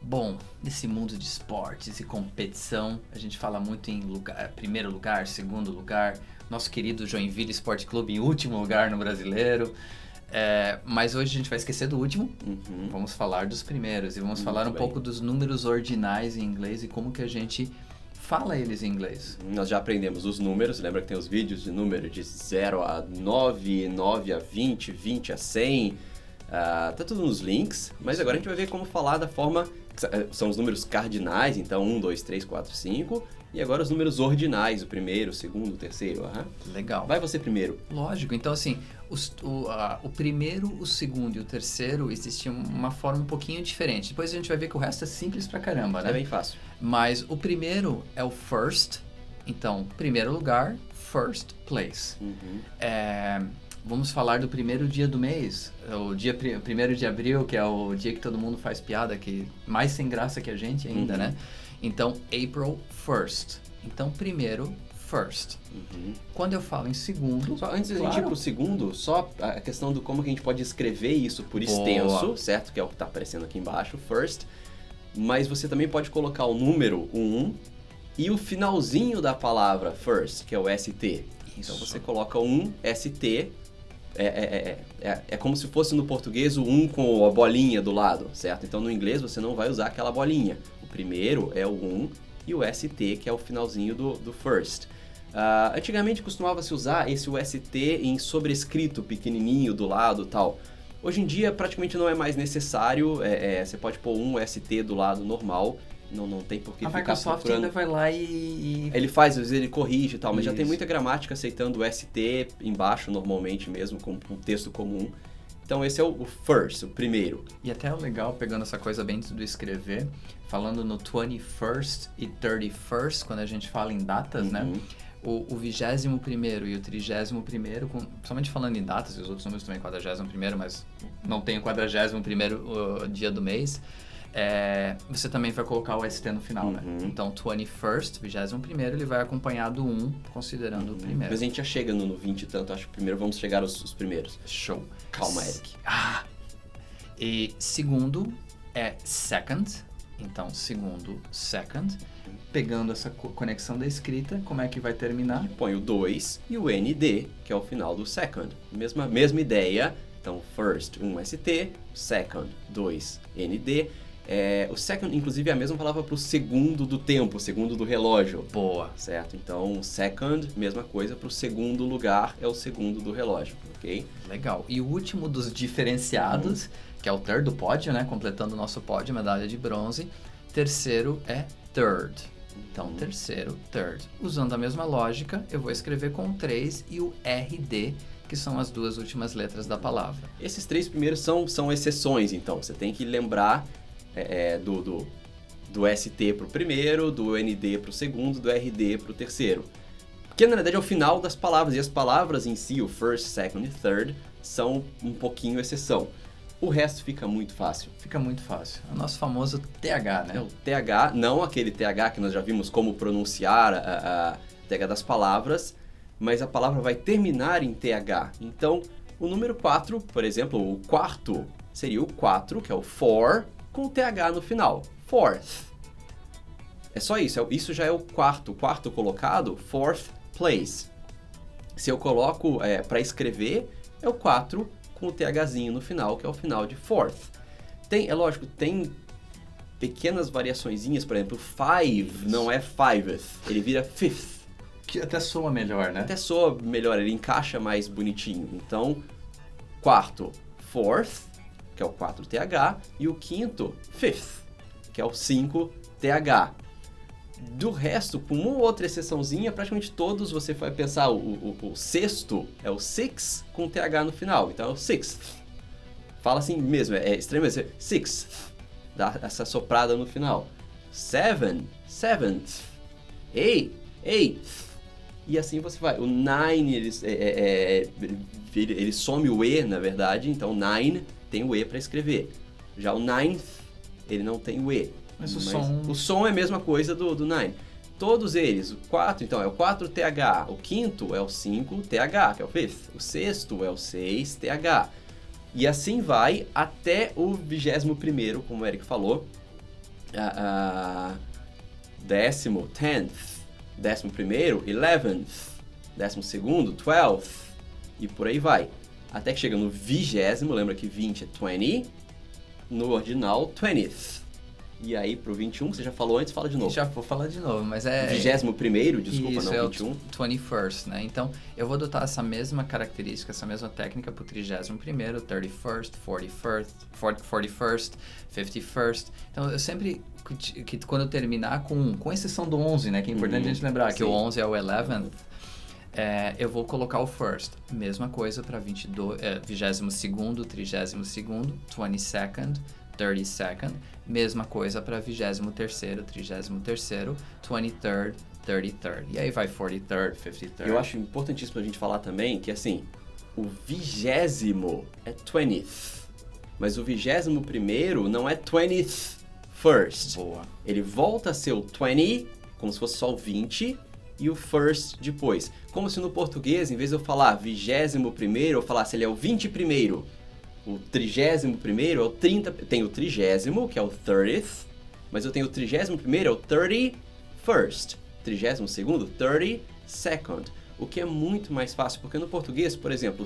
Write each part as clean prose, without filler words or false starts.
Bom, nesse mundo de esportes e competição, a gente fala muito em primeiro lugar, segundo lugar, nosso querido Joinville Sport Clube em último lugar no Brasileiro. Mas hoje a gente vai esquecer do último, vamos falar dos primeiros e vamos falar um pouco dos números ordinais em inglês e como que a gente fala eles em inglês. Nós já aprendemos os números, lembra que tem os vídeos de número de 0 a 9, 9 a 20, 20 a 100, tá tudo nos links, mas agora a gente vai ver como falar da forma, são os números cardinais, então 1, 2, 3, 4, 5, e agora os números ordinais, o primeiro, o segundo, o terceiro. Legal. Vai você primeiro. Lógico, então assim, o primeiro, o segundo e o terceiro existia uma forma um pouquinho diferente. Depois a gente vai ver que o resto é simples pra caramba, né? É bem fácil. Mas o primeiro é o first, então, primeiro lugar, first place. Vamos falar do primeiro dia do mês, o 1º de abril, que é o dia que todo mundo faz piada, que mais sem graça que a gente ainda, né? Então, April 1st. Então, primeiro, first. Quando eu falo em segundo... Só antes da gente ir pro segundo, só a questão do como que a gente pode escrever isso por extenso, certo? Que é o que tá aparecendo aqui embaixo, first. Mas você também pode colocar o número 1 e o finalzinho da palavra first, que é o ST. Então, você coloca 1, ST... É como se fosse no português o 1 com a bolinha do lado, certo? Então no inglês você não vai usar aquela bolinha. O primeiro é o 1 e o ST, que é o finalzinho do first. Antigamente costumava-se usar esse UST em sobrescrito pequenininho do lado e tal. Hoje em dia praticamente não é mais necessário, você pode pôr um ST do lado normal. Não tem por que ficar procurando. A Microsoft ainda vai lá e... Ele faz, às vezes ele corrige e tal, mas Isso. já tem muita gramática aceitando o ST embaixo normalmente mesmo, com um texto comum. Então esse é o first, o primeiro. E até é legal, pegando essa coisa bem do escrever, falando no 21st e 31st, quando a gente fala em datas, né? O 21º e o 31º, somente falando em datas, e os outros números também 41º, mas não tem o 41º dia do mês, você também vai colocar o ST no final, né? Então, 21st, 21º, ele vai acompanhar do 1, considerando o primeiro. Mas a gente já chega no 20 e tanto, acho que primeiro vamos chegar aos primeiros. Show. Calma, Eric. E segundo é second, então segundo, second. Pegando essa conexão da escrita, como é que vai terminar? Põe o 2 e o ND, que é o final do second. Mesma ideia, então first, 1 ST, second, 2 ND. O second, inclusive, é a mesma palavra para o segundo do tempo, segundo do relógio. Boa. Certo? Então, second, mesma coisa, para o segundo lugar é o segundo do relógio, ok? Legal. E o último dos diferenciados, que é o third do pódio, né? Completando o nosso pódio, medalha de bronze. Terceiro é third. Então, terceiro, third. Usando a mesma lógica, eu vou escrever com o 3 e o RD, que são as duas últimas letras da palavra. Esses três primeiros são exceções, então. Você tem que lembrar do ST para o primeiro, do ND para o segundo, do RD para o terceiro. Porque, na verdade, é o final das palavras. E as palavras em si, o first, second e third, são um pouquinho exceção. O resto fica muito fácil. Fica muito fácil. É o nosso famoso TH, né? É o TH, não aquele TH que nós já vimos como pronunciar a TH das palavras, mas a palavra vai terminar em TH. Então, o número 4, por exemplo, o quarto, seria o 4, que é o for, com o TH no final. Fourth. É só isso. Isso já é o quarto colocado, fourth place. Se eu coloco para escrever, é o 4 com o THzinho no final, que é o final de fourth. É lógico, tem pequenas variaçõezinhas, por exemplo, five não é fiveth, ele vira fifth. Que até soa melhor, né? Até soa melhor, ele encaixa mais bonitinho. Então, quarto, fourth, que é o 4TH, e o quinto, fifth, que é o 5TH. Do resto, com uma ou outra exceçãozinha, praticamente todos você vai pensar, o sexto é o six com TH no final, então é o sixth. Fala assim mesmo, é estranho mesmo, sixth, dá essa soprada no final. Seven, seventh, eighth, e assim você vai. O nine, ele some o E, na verdade, então nine tem o E para escrever. Já o ninth, ele não tem o E. Mas o som é a mesma coisa do nine. Todos eles, o 4, então, é o 4TH. O quinto é o 5TH, que é o fifth. O sexto é o 6TH. E assim vai até o 21º, como o Eric falou, décimo, 10th. 11º, 11th. 12º, 12th. E por aí vai. Até que chega no 20º, lembra que 20 é 20. No ordinal, 20th. E aí pro 21, que você já falou antes, fala de novo. Já vou falar de novo, mas é... 21º, desculpa, isso, não, é 21. o 21st, né? Então, eu vou adotar essa mesma característica, essa mesma técnica pro 31º, 31st, 41st, 51st. Então, eu sempre, quando eu terminar com exceção do 11, né? Que é importante a gente lembrar que o 11 é o 11th. Eu vou colocar o first. Mesma coisa para 22º, 32º, 22nd, 32nd. Mesma coisa para 23º, 33º, 23rd, 33rd. E aí vai 43rd, 53rd. Eu acho importantíssimo a gente falar também que, assim, o 20º é 20th. Mas o 21º não é 20th first. Boa. Ele volta a ser o 20, como se fosse só o 20, e o first depois. Como se no português, em vez de eu falar 21º, eu falasse ele é o 21º. O 31º é o 30... Tem o 30º, que é o 30th, mas eu tenho o 31º, é o 31st. 32º, 32nd. O que é muito mais fácil, porque no português, por exemplo,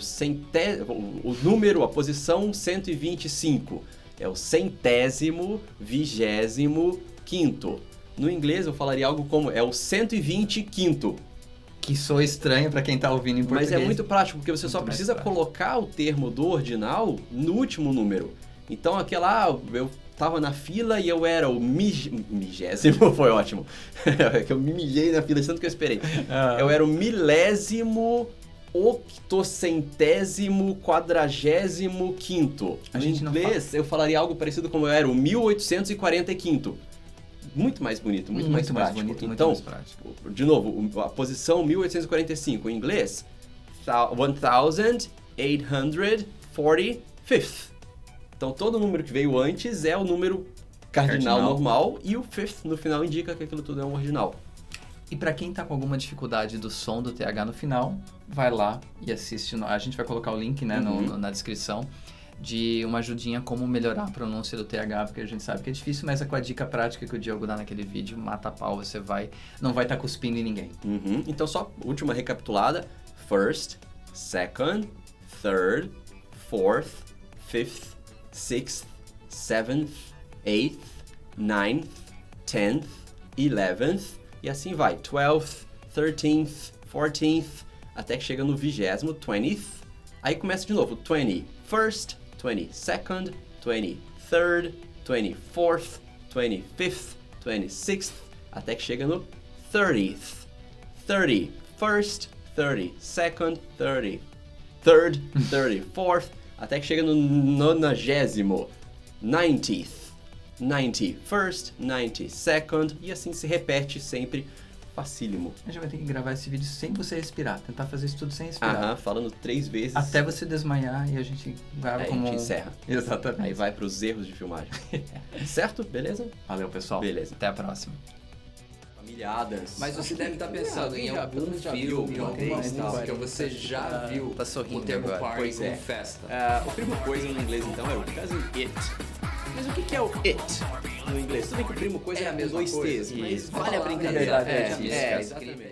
o número, a posição 125 é o 125º. No inglês eu falaria algo como é o 125º. Que soa estranho para quem tá ouvindo em português. Mas é muito prático, porque você só Muito mais precisa prático. colocar o termo do ordinal no último número. Então eu tava na fila e eu era o 20º, foi ótimo. É que eu me mijei na fila de tanto que eu esperei. Eu era o 1000º, 800º, 45º. A Em gente não inglês, eu falaria algo parecido como eu era o 1845º. Muito mais bonito, muito mais prático. bonito, então, muito mais prático. de novo, a posição 1845 em inglês, 1845th. Então, todo número que veio antes é o número cardinal normal e o fifth no final indica que aquilo tudo é um ordinal. E para quem tá com alguma dificuldade do som do TH no final, vai lá e assiste. A gente vai colocar o link, né, na descrição, de uma ajudinha como melhorar a pronúncia do TH, porque a gente sabe que é difícil, mas é com a dica prática que o Diogo dá naquele vídeo, mata a pau, você não vai estar cuspindo em ninguém. Então, só última recapitulada: first, second, third, fourth, fifth, sixth, seventh, eighth, ninth, 10th, 11th, e assim vai, 12th, 13th, 14th, até que chega no 20º, 20th, aí começa de novo, 21st, 22nd, 23rd, 24th, 25th, 26th, até que chega no 30th, 31st, 32nd, 33rd, 34th, até que chega no 90º, 90th, 91st, 92nd, e assim se repete sempre, facílimo. A gente vai ter que gravar esse vídeo sem você respirar, tentar fazer isso tudo sem respirar. Falando 3 vezes. Até você desmaiar e a gente grava como... a gente encerra. Exatamente. Aí vai para os erros de filmagem. Certo? Beleza? Valeu, pessoal. Beleza. Até a próxima. Família Adams. Mas você deve estar pensando em algum filme, alguma música, você já viu Tá sorrindo o termo agora. party Pois como é. festa. O primo coisa no inglês, então, é o cousin it. Mas o que é o it no inglês? Tudo bem que o primo coisa É a com mesma 2 coisa, T's, mas isso. vale a Falar brincadeira. verdade, Exatamente.